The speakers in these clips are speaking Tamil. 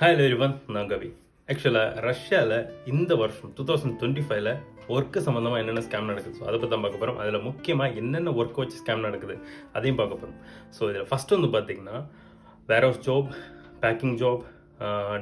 ஹலோ எவ்ரிவன், நான் கவி. ஆக்சுவலாக ரஷ்யாவில் இந்த வருஷம் 2025ல் ஒர்க்கு சம்மந்தமாக என்னென்ன ஸ்கேம் நடக்குது, ஸோ அதை பற்றி தான் பார்க்க போகிறோம். அதில் முக்கியமாக என்னென்ன ஒர்க் வச்சு ஸ்கேம் நடக்குது அதையும் பார்க்க போகிறோம். ஸோ இதில் ஃபஸ்ட்டு வந்து பார்த்தீங்கன்னா warehouse job, packing job,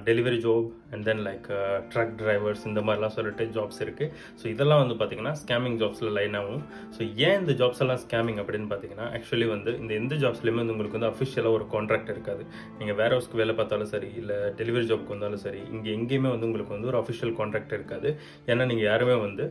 delivery job and then like truck drivers, இந்த மாதிரிலாம் சொல்லிட்டு ஜாப்ஸ் இருக்குது. ஸோ இதெல்லாம் வந்து பார்த்திங்கன்னா ஸ்கேமிங் ஜாப்ஸில் லைன் ஆகும். ஸோ ஏன் இந்த ஜாப்ஸ் எல்லாம் ஸ்கேமிங் அப்படின்னு பார்த்தீங்கன்னா, ஆக்சுவலி வந்து இந்த எந்த ஜாப்ஸ்லையுமே வந்து உங்களுக்கு வந்து அஃபிஷியலாக ஒரு கான்ட்ராக்ட் இருக்காது. நீங்கள் வேர் ஹவுஸ்க்கு வேலை பார்த்தாலும் சரி, இல்லை டெலிவரி ஜாப்க்கு வந்தாலும் சரி, இங்கே எங்கேயுமே வந்து உங்களுக்கு வந்து ஒரு அஃபிஷியல் கான்ட்ராக்ட் இருக்காது. ஏன்னா நீங்கள் யாருமே வந்து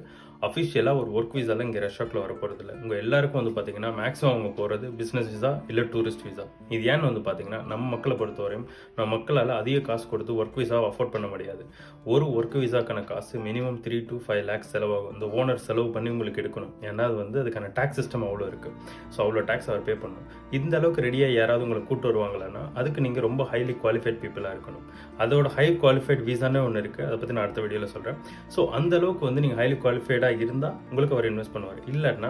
அஃபிஷியலாக ஒரு ஒர்க் வீசாவில் இங்கே ரஷ்யாக்குள்ள வர போகிறதில்ல. உங்கள் எல்லாருக்கும் வந்து பார்த்தீங்கன்னா மேக்ஸிமம் அவங்க போகிறது பிஸ்னஸ் விசா இல்லை டூரிஸ்ட் விசா. இது ஏன்னு வந்து பார்த்தீங்கன்னா, நம்ம மக்களை பொறுத்தவரையும் நம்ம மக்களால் அதிக காசு கொடுத்து ஒர்க் விசாவை அஃபோர்ட் பண்ண முடியாது. ஒரு ஒர்க் விசாக்கான காசு மினிமம் 3 to 5 lakhs செலவாகும். இந்த ஓனர் செலவு பண்ணி உங்களுக்கு எடுக்கணும். ஏன்னா அது வந்து அதுக்கான டேக்ஸ் சிஸ்டம் அவ்வளோ இருக்குது. ஸோ அவ்வளோ டேக்ஸ் அவர் பே பண்ணணும். இந்த அளவுக்கு ரெடியாக யாராவது உங்களை கூட்டு வருவாங்களன்னா அதுக்கு நீங்கள் ரொம்ப ஹைலி குவாலிஃபைட் பீப்புளாக இருக்கணும். அதோட ஹை குவாலிஃபைட் விசானே ஒன்று இருக்குது. அதை பற்றி நான் அடுத்த வீடியோவில் சொல்கிறேன். ஸோ அந்த அளவுக்கு வந்து நீங்கள் ஹைலி குவாலிஃபைடாக இருந்தால் உங்களுக்கு அவர் இன்வெஸ்ட் பண்ணுவார். இல்லைன்னா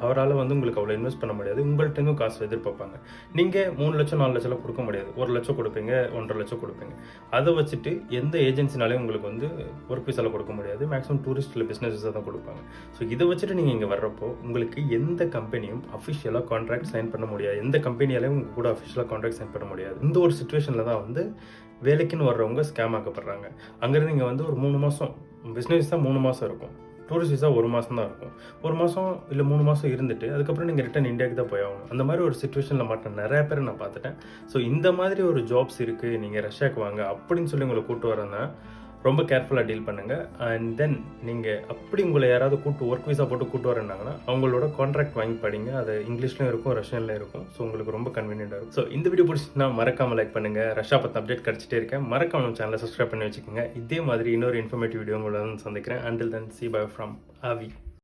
அவரால் வந்து உங்களுக்கு அவ்வளோ இன்வெஸ்ட் பண்ண முடியாது. உங்கள்கிட்ட காசு எதிர்பார்ப்பாங்க. நீங்கள் 3 லட்சம் 4 லட்சம் கொடுக்க முடியாது. 1 லட்சம் கொடுப்பீங்க, 1.5 லட்சம் கொடுப்பீங்க. அதை வச்சுட்டு எந்த ஏஜென்சினாலையும் உங்களுக்கு வந்து ஒர்க் விசாவில் கொடுக்க முடியாது. மேக்ஸிமம் டூரிஸ்ட் இல்லை பிஸ்னஸ் விசா தான் கொடுப்பாங்க. ஸோ இதை வச்சுட்டு நீங்கள் இங்கே வர்றப்போ உங்களுக்கு எந்த கம்பெனியும் அஃபிஷியலாக கான்ட்ராக்ட் சைன் பண்ண முடியாது. எந்த கம்பெனியாலையும் உங்கள் கூட அஃபிஷியலாக கான்ட்ராக்ட் சைன் பண்ண முடியாது. இந்த ஒரு சுச்சுவேஷனில் தான் வந்து வேலைக்குன்னு வர்றவங்க ஸ்கேம் ஆக்கப்படுறாங்க. அங்கேருந்து இங்கே வந்து ஒரு 3 மாதம் பிஸ்னஸ் தான் 3 மாதம் இருக்கும். டூரிஸ்ட் விசா 1 மாதம் தான் இருக்கும். 1 மாதம் இல்லை 3 மாதம் இருந்துட்டு அதுக்கப்புறம் நீங்கள் ரிட்டன் இந்தியாவுக்கு தான் போய் ஆகணும். அந்த மாதிரி ஒரு சுச்சுவேஷனில் மாட்டேன் நிறைய பேர் நான் பார்த்துட்டேன். ஸோ இந்த மாதிரி ஒரு ஜாப்ஸ் இருக்குது, நீங்கள் ரஷ்யாவுக்கு வாங்க அப்படின்னு சொல்லி உங்களை கூப்பிட்டு வரேன்னா ரொம்ப கேர்ஃபுல்லாக டீல் பண்ணுங்கள். அண்ட் தென் நீங்கள் அப்படி உங்களை யாராவது ஒர்க் விசா போட்டு கூப்பிட்டு வரேன்னாங்கன்னா அவங்களோட கான்ட்ராக்ட் வாங்கி படிங்க. அது இங்கிலீஷ்லையும் இருக்கும், ரஷ்யன்லையும் இருக்கும். ஸோ உங்களுக்கு ரொம்ப கன்வீனியண்டாக இருக்கும். ஸோ இந்த வீடியோ பிடிச்சிங்கன்னா மறக்காமல் லைக் பண்ணுங்கள். ரஷ்யா பற்றி அப்டேட் கிடச்சிட்டே இருக்கேன். மறக்காம நம்ம சேனலை சப்ஸ்கிரைப் பண்ணி வச்சுக்கோங்க. இதே மாதிரி இன்னொரு இன்ஃபர்மேட்டிவ் வீடியோ உங்களை வந்து சந்திக்கிறேன். Until then, see bye from Avi.